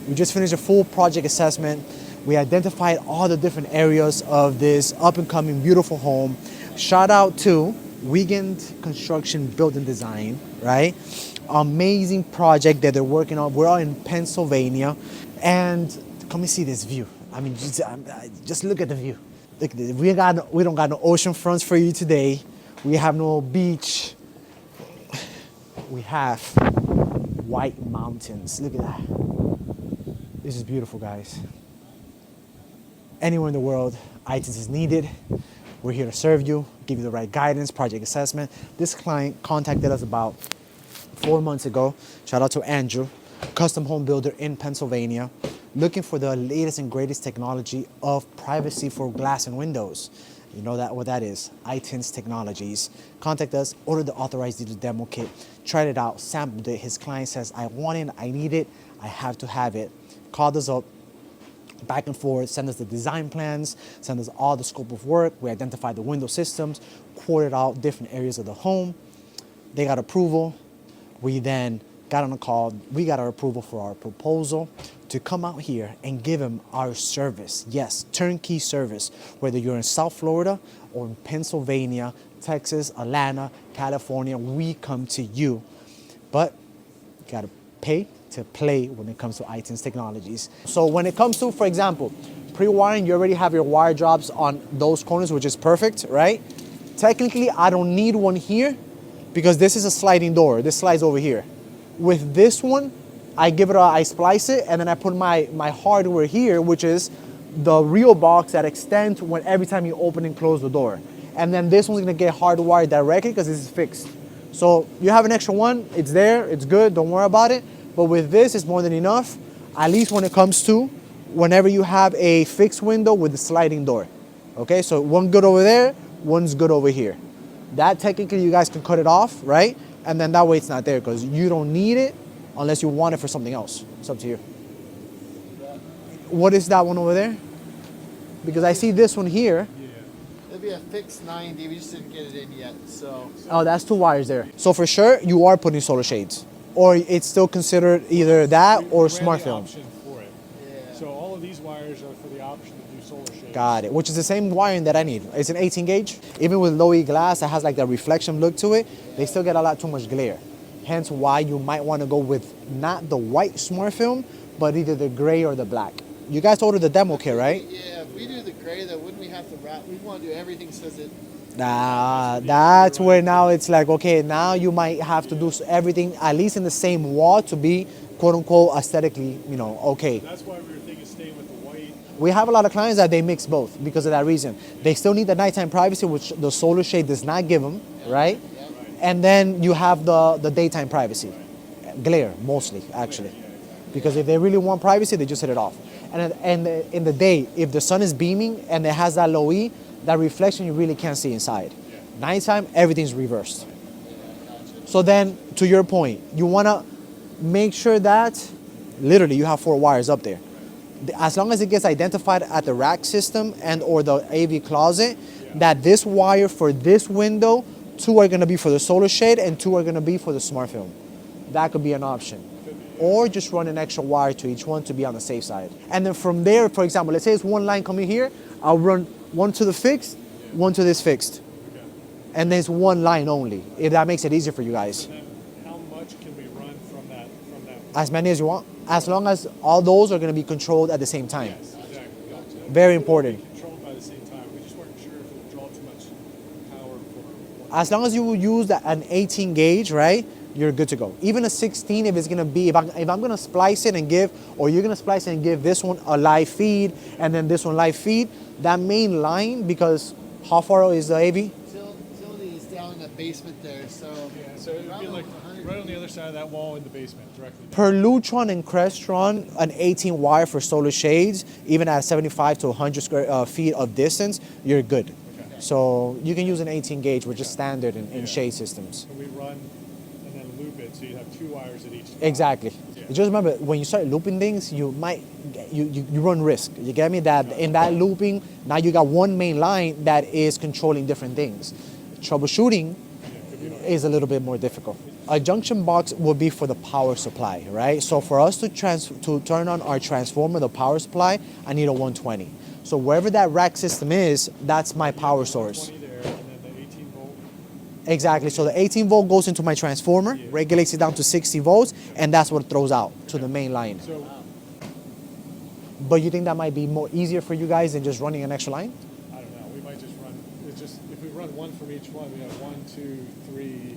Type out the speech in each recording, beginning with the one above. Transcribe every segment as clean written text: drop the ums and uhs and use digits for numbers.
We just finished a full project assessment. We identified all the different areas of this up and coming beautiful home. Shout out to Wiegand Construction Building Design, right? Amazing project that they're working on. We're all in Pennsylvania, and come and see this view. I mean, just look at the view. Look, we don't got no ocean fronts for you today. We have no beach. We have white mountains. Look at that. This is beautiful, guys. Anywhere in the world, iTints is needed. We're here to serve you, give you the right guidance, project assessment. This client contacted us about 4 months ago. Shout out to Andrew, custom home builder in Pennsylvania, looking for the latest and greatest technology of privacy for glass and windows. You know what that is, iTints Technologies. Contact us, order the authorized digital demo kit, tried it out, sampled it. His client says, I want it, I need it, I have to have it. Called us up, back and forth, send us the design plans, send us all the scope of work. We identified the window systems, quoted out different areas of the home. They got approval. We then got on a call. We got our approval for our proposal to come out here and give them our service. Yes, turnkey service, whether you're in South Florida or in Pennsylvania, Texas, Atlanta, California, we come to you. But you gotta pay to play when it comes to iTints Technologies. So when it comes to, for example, pre-wiring, you already have your wire drops on those corners, which is perfect, right? Technically, I don't need one here because this is a sliding door. This slides over here. With this one, I splice it, and then I put my hardware here, which is the real box that extends when every time you open and close the door. And then this one's gonna get hardwired directly because this is fixed. So you have an extra one, it's there, it's good, don't worry about it. But with this, it's more than enough, at least when it comes to whenever you have a fixed window with a sliding door. Okay, so one good over there, one's good over here. That technically you guys can cut it off, right? And then that way it's not there because you don't need it unless you want it for something else. It's up to you. What is that one over there? Because I see this one here. It'd be a fixed 90, we just didn't get it in yet, so. Oh, that's 2 wires there. So for sure, you are putting solar shades. Or it's still considered either that or smart film. Option for it. Yeah. So all of these wires are for the option to do solar shades. Got it, which is the same wiring that I need. It's an 18 gauge. Even with low E glass that has like the reflection look to it, they still get a lot too much glare. Hence why you might want to go with not the white smart film, but either the gray or the black. You guys ordered the demo kit, right? Yeah, if we do the gray, then wouldn't we have to wrap? We want to do everything so that. That's where now it's like, okay, now you might have to do everything at least in the same wall to be quote unquote aesthetically, okay. That's why we were thinking staying with the white. We have a lot of clients that they mix both because of that reason. They still need the nighttime privacy, which the solar shade does not give them, right? Yeah. And then you have the daytime privacy. Glare, mostly, actually. Because if they really want privacy, they just hit it off. And in the day, if the sun is beaming and it has that low E, that reflection you really can't see inside. Yeah. Nighttime, everything's reversed. So then, to your point, you want to make sure that literally you have 4 wires up there. As long as it gets identified at the rack system and or the AV closet, that this wire for this window, 2 are going to be for the solar shade and 2 are going to be for the smart film. That could be an option. Or just run an extra wire to each one to be on the safe side. And then from there, for example, let's say it's one line coming here, I'll run one to the fixed, one to this fixed. Okay. And there's one line only, if that makes it easier for you guys. And then how much can we run from that? As many as you want, as long as all those are going to be controlled at the same time. Yes, exactly. Gotcha. Very important. Controlled by the same time. We just weren't sure if it would draw too much power for. As long as you use an 18 gauge, right? You're good to go. Even a 16, if it's gonna be, if I'm gonna splice it and give, or you're gonna splice it and give this one a live feed, and then this one live feed, that main line, because how far is the AV? Utility is down in the basement there, so. Yeah, so it would be like right on the other side of that wall in the basement, directly. Per Lutron and Crestron, an 18 wire for solar shades, even at 75 to 100 square feet of distance, you're good. Okay. So you can use an 18 gauge, which is standard in shade systems. And we run and then loop it, so you have 2 wires at each spot. Exactly. Yeah. Just remember, when you start looping things, you run risk. You get me? That in that looping, now you got one main line that is controlling different things. Troubleshooting is a little bit more difficult. A junction box will be for the power supply, right? So for us to turn on our transformer, the power supply, I need a 120. So wherever that rack system is, that's my power source. 20 there, and then the 18 volt. Exactly. So the 18 volt goes into my transformer, regulates it down to 60 volts, and that's what it throws out to the main line. So But you think that might be more easier for you guys than just running an extra line? I don't know. We might just run. It's just if we run one from each one, we have 1, 2, 3.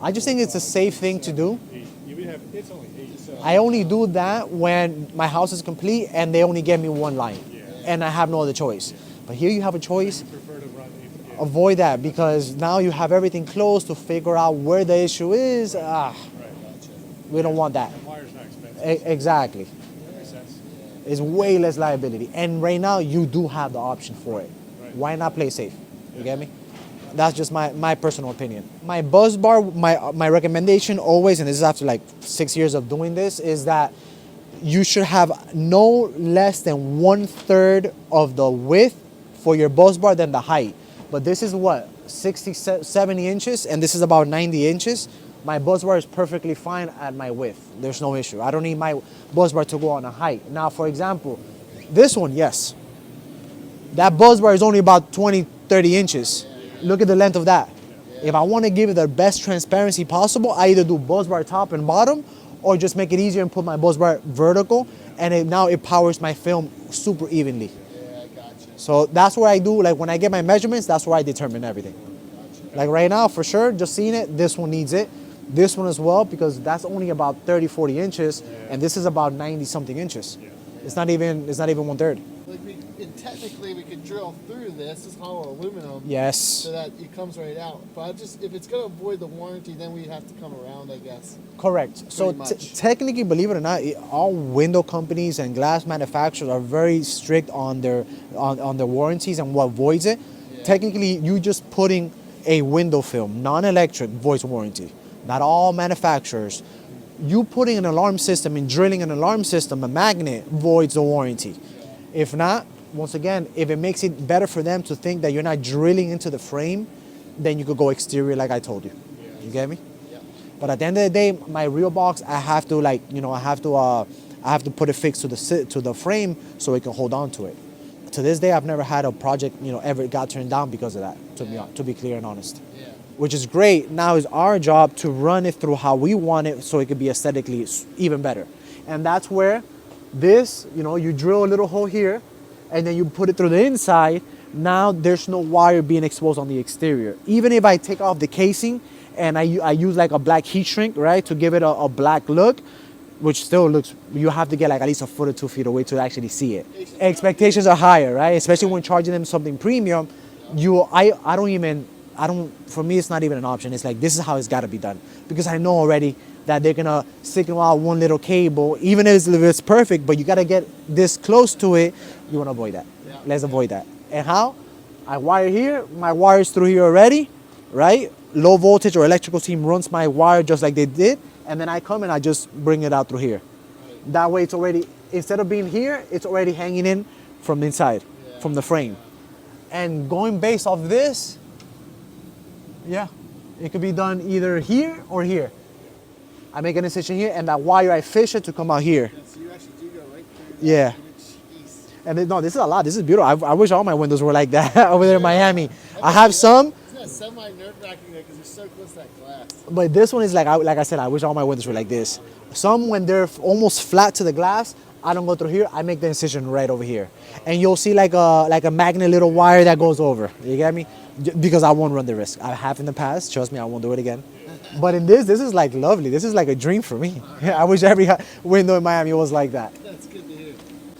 I just think it's a safe thing to do. 8. Yeah, we have. It's only 8. So I only do that when my house is complete and they only give me one line, and I have no other choice. But here you have a choice. prefer to run 8. Yeah. Avoid that because now you have everything closed to figure out where the issue is. Right. We don't want that. And wire's not expensive. Exactly. That makes sense. It's way less liability. And right now you do have the option for it. Right. Why not play safe? You get me? That's just my personal opinion. My buzz bar, my recommendation always, and this is after like 6 years of doing this, is that you should have no less than 1/3 of the width for your buzz bar than the height. But this is what, 60, 70 inches, and this is about 90 inches. My buzz bar is perfectly fine at my width. There's no issue. I don't need my buzz bar to go on a height. Now, for example, this one, yes. That buzz bar is only about 20, 30 inches. Look at the length of that. If I want to give it the best transparency possible, I either do buzz bar top and bottom, or just make it easier and put my buzz bar vertical, and now it powers my film super evenly. Yeah, I got you. So that's where I do, like when I get my measurements, that's where I determine everything. Like right now, for sure, just seeing it, this one needs it. This one as well, because that's only about 30, 40 inches, and this is about 90 something inches. It's not even 1/3. Like and technically we could drill through this. It's hollow aluminum. Yes. So that it comes right out. But if it's gonna avoid the warranty, then we have to come around, I guess. Correct. So Pretty much. technically, believe it or not, all window companies and glass manufacturers are very strict on their warranties and what voids it. Yeah. Technically, you just putting a window film, non-electric, voids warranty. Not all manufacturers. You putting an alarm system and drilling an alarm system, a magnet, voids the warranty. If not, once again, if it makes it better for them to think that you're not drilling into the frame, then you could go exterior like I told you. You get me? Yeah. But at the end of the day, my real box, I have to I have to put it fixed to the frame so it can hold on to it. To this day, I've never had a project, ever got turned down because of that, to be clear and honest. Yeah. Which is great. Now it's our job to run it through how we want it so it could be aesthetically even better. And that's where this, you drill a little hole here and then you put it through the inside. Now there's no wire being exposed on the exterior. Even if I take off the casing and I use like a black heat shrink, right, to give it a black look, which still looks, you have to get like at least a foot or 2 feet away to actually see it. Expectations are higher, right? Especially when charging them something premium. For me, it's not even an option. It's like, this is how it's got to be done. Because I know already that they're going to signal out one little cable, even if it's perfect, but you got to get this close to it. You want to avoid that. Yeah. Let's avoid that. And how? I wire here. My wire's through here already, right? Low voltage or electrical team runs my wire just like they did. And then I come and I just bring it out through here. Right. That way it's already, instead of being here, it's already hanging in from the inside, from the frame. And going based off this, yeah, it could be done either here or here. I make an incision here, and that wire I fish it to come out here. Yeah, so you actually do go right through. Yeah. Jeez. And no, this is a lot. This is beautiful. I wish all my windows were like that over there in Miami. I have some, Isn't that semi-nerve-wracking there because you're so close to that glass? but this one is like I said, I wish all my windows were like this. Some, when they're almost flat to the glass, I don't go through here. I make the incision right over here, and you'll see like a magnet little wire that goes over. You get me? Because I won't run the risk. I have in the past. Trust me, I won't do it again. But in this is like lovely. This is like a dream for me. I wish every window in Miami was like that. That's good to hear.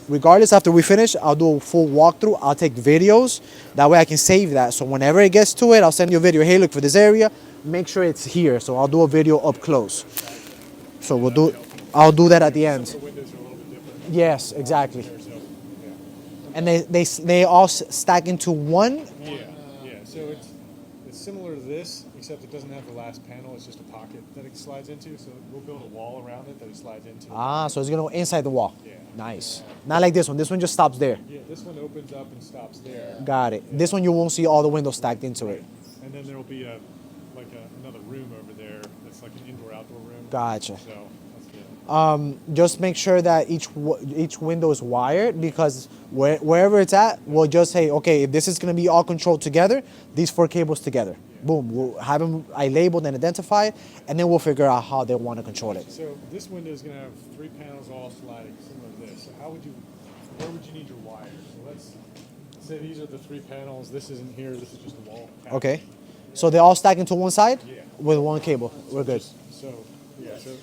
Regardless, after we finish, I'll do a full walkthrough. I'll take videos. That way I can save that. So whenever it gets to it, I'll send you a video. Hey, look for this area. Make sure it's here. So I'll do a video up close. So I'll do that at the end. The windows are a little bit different. Yes, exactly. So, yeah. And they all stack into one. Yeah. So it's similar to this, except it doesn't have the last panel. It's just a pocket that it slides into. So we'll build a wall around it that it slides into. Ah, so it's gonna go inside the wall. Yeah. Nice. Not like this one. This one just stops there. Yeah, this one opens up and stops there. Got it. This one you won't see all the windows stacked into it. And then there'll be a like another room over there that's like an indoor-outdoor room. Gotcha. So that's it. Just make sure that each window is wired, because wherever it's at, we'll just say, okay, if this is going to be all controlled together, these 4 cables together. Boom. We'll have them labeled and identified, and then we'll figure out how they want to control it. So this window is going to have 3 panels all sliding, similar to this. So where would you need your wires? So let's say these are the 3 panels. This isn't here. This is just a wall panel. Okay. So they all stack into one side? Yeah. With one cable. We're good. So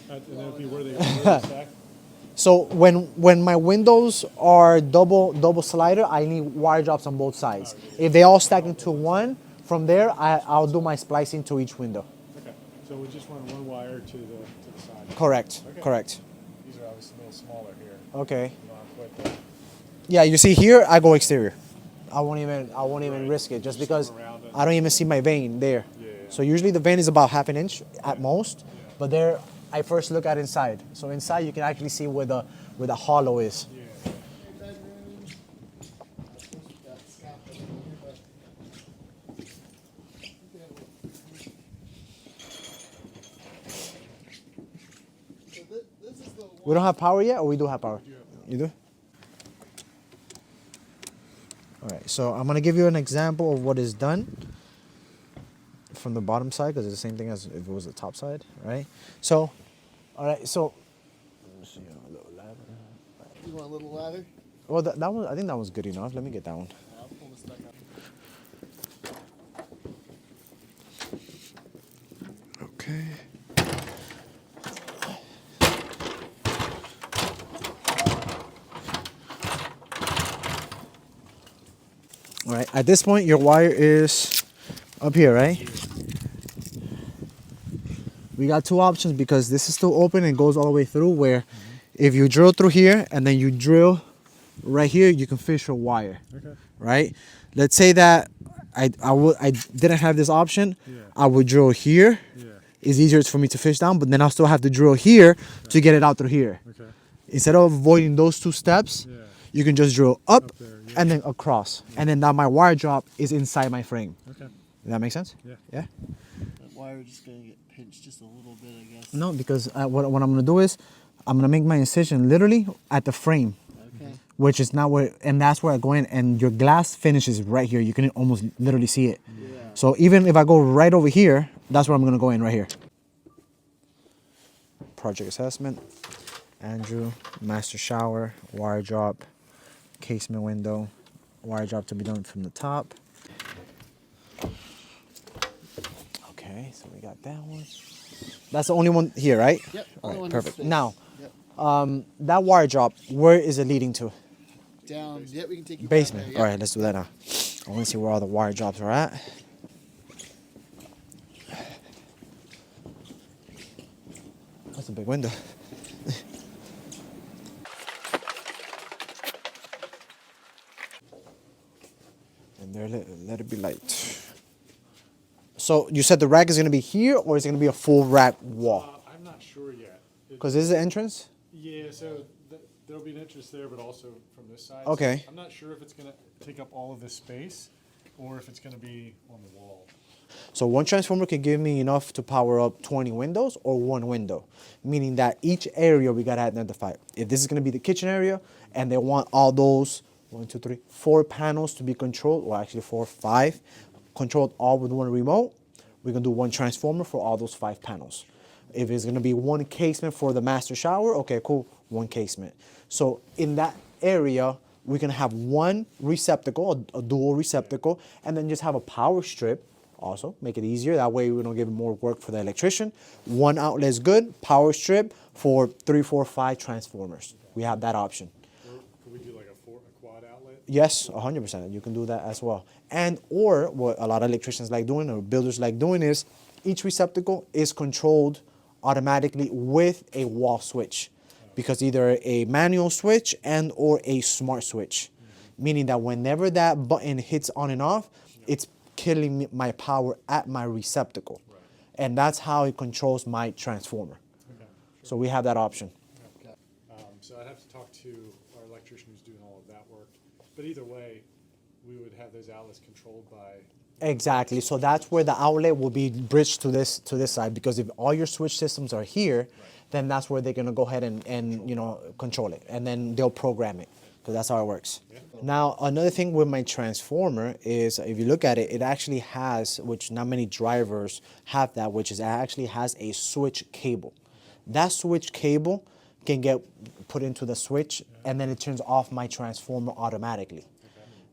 and that would be where they stack. So when my windows are double slider, I need wire drops on both sides. If they all stack into one, from there I'll do my splicing to each window. Okay. So we just run one wire to the side. Correct. Okay. Correct. These are obviously a little smaller here. Okay. You don't have quite the- Yeah, you see here I go exterior. I won't even risk it just because around it. I don't even see my vein there. Yeah. So usually the vein is about half an inch at most, but there I first look at inside. So inside you can actually see where the hollow is. Yeah. Bedrooms. Got Scott over here, but- So this is the one. We don't have power yet, or we do have power? You do? All right, so I'm gonna give you an example of what is done from the bottom side, because it's the same thing as if it was the top side, right? So, all right, so, let me see, a little ladder. You want a little ladder? Well, that one, I think that one's good enough. Let me get that one. I'll pull this back up. Okay. All right, at this point, your wire is up here, right? We got 2 options because this is still open and goes all the way through, where if you drill through here and then you drill right here, you can fish your wire, Okay. right? Let's say that I didn't have this option. Yeah. I would drill here. Yeah. It's easier for me to fish down, but then I'll still have to drill here to get it out through here. Okay. Instead of avoiding those 2 steps, Yeah. you can just drill up Up there, yeah. and then across. And then now my wire drop is inside my frame. Okay. Does that make sense? Yeah. Yeah? That wire just gonna get pinched just a little bit, I guess. No, because what I'm going to do is I'm going to make my incision literally at the frame, Okay. which is not where, and that's where I go in, and your glass finishes right here. You can almost literally see it. Yeah. So even if I go right over here, that's where I'm going to go in right here. Project assessment. Andrew, master shower, wire drop, casement window, wire drop to be done from the top. Okay, so we got that one. That's the only one here, right? Yep. All only right, one perfect. that's Now, fixed. Yep. that wire drop, where is it leading to? Down. Yep, we can take you Basement. down there, All yep. right, let's do that now. I want to see where all the wire drops are at. That's a big window. And there, let it be light. So you said the rack is going to be here, or is it going to be a full rack wall? I'm not sure yet. Because this is the entrance? Yeah, so there'll be an entrance there, but also from this side. Okay. So I'm not sure if it's going to take up all of this space or if it's going to be on the wall. So one transformer can give me enough to power up 20 windows or one window, meaning that each area we got to identify. If this is going to be the kitchen area and they want all those 4 panels to be controlled, or actually 4, 5, controlled all with one remote, we can do one transformer for all those 5 panels. If it's going to be one casement for the master shower, okay, cool, one casement. So in that area, we can have one receptacle, a dual receptacle, and then just have a power strip. Also, make it easier. That way we don't give more work for the electrician. One outlet is good, power strip for 3, 4, 5 transformers. We have that option. Or could we do like a quad outlet? Yes, 100%. You can do that as well. And or what a lot of electricians like doing, or builders like doing, is each receptacle is controlled automatically with a wall switch, because either a manual switch and or a smart switch, meaning that whenever that button hits on and off, it's killing my power at my receptacle. Right. And that's how it controls my transformer. Okay. So we have that option. So I'd have to talk to our electrician who's doing all of that work. But either way, we would have those outlets controlled by Exactly. So that's where the outlet will be bridged to this side, because if all your switch systems are here, then that's where they're gonna go ahead and you know control it, and then they'll program it, because that's how it works. Now another thing with my transformer is, if you look at it, it actually has, which not many drivers have that, which is it actually has a switch cable. That switch cable can get put into the switch, and then it turns off my transformer automatically.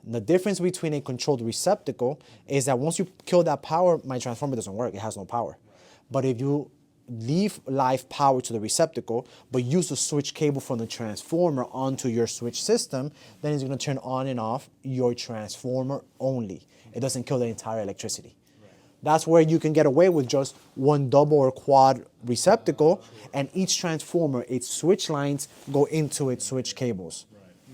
The difference between a controlled receptacle is that once you kill that power, my transformer doesn't work. It has no power. But if you leave live power to the receptacle, but use the switch cable from the transformer onto your switch system, then it's going to turn on and off your transformer only. It doesn't kill the entire electricity. That's where you can get away with just one double or quad receptacle, and each transformer, its switch lines go into its switch cables.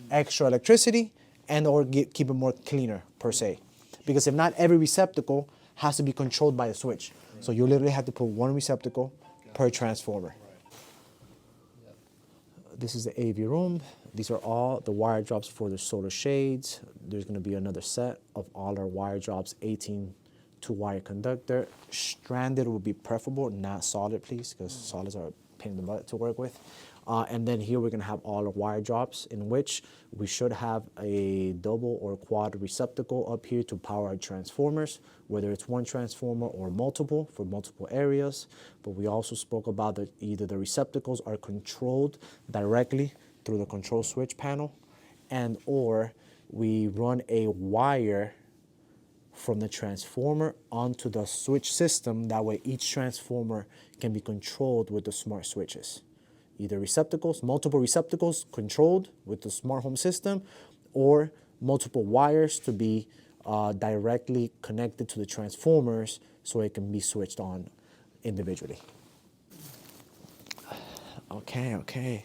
Extra electricity, and or keep it more cleaner per se. Because if not, every receptacle has to be controlled by the switch. So you literally have to put one receptacle per transformer. This is the AV room. These are all the wire drops for the solar shades. There's going to be another set of all our wire drops, 18 2-wire conductor. Stranded would be preferable, not solid, please, because solids are a pain in the butt to work with. And then here we're going to have all the wire drops, in which we should have a double or quad receptacle up here to power our transformers, whether it's one transformer or multiple for multiple areas. But we also spoke about that either the receptacles are controlled directly through the control switch panel, and or we run a wire from the transformer onto the switch system. That way each transformer can be controlled with the smart switches. Either receptacles, multiple receptacles controlled with the smart home system, or multiple wires to be directly connected to the transformers so it can be switched on individually. Okay.